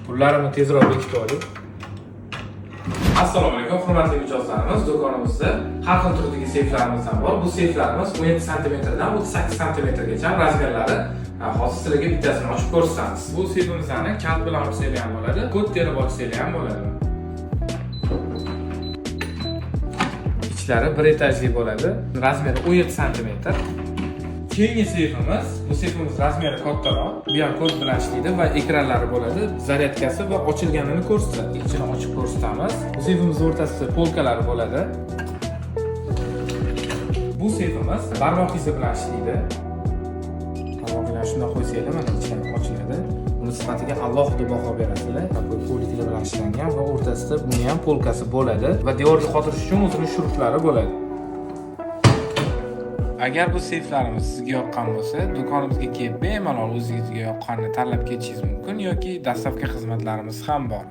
Pullarimni tezroq bekitib oling. Assalomu alaykum, hurmatli mijozlarimiz. Do'konimizda har xil turdagi seyflarimizdan bor. Bu seyflarimiz 17 sm dan 38 sm gacha razmerlari. Hozir sizlarga bittasini ochib ko'rsatamiz. Bu seyfimizni kalt bilan ochsanglar ham bo'ladi, kod terib ochsanglar ham bo'ladi. Ichlari bir etajli bo'ladi. Razmeri 17 sm. Keyingi seyfimiz, bu seyfimiz razmeri kattaroq. Bu ham kod bilan ishlaydi va ekranlari bo'ladi. Zaryadkasi va ochilganini ko'rsatadi. Ichini ochib ko'rsatamiz. Bu seyfimiz o'rtasida polkalari bo'ladi. Bu seyfimiz barmoq izi bilan ishlaydi. Barmoq bilan shunday qo'ysanglar, mana ichini ochiladi. Buni sifatiga alohida baho berasizlar. Bu poliklar bilan ishlangan va o'rtasida buni ham polkasi bo'ladi va devorga qotirish uchun o'zining shuruflari bo'ladi. Agar bu seyflarimiz sizga yoqqan bo'lsa, do'konimizga kelib bemalol o'zingizga yoqqanini tanlab ketishingiz mumkin yoki dastavka xizmatlarimiz ham bor.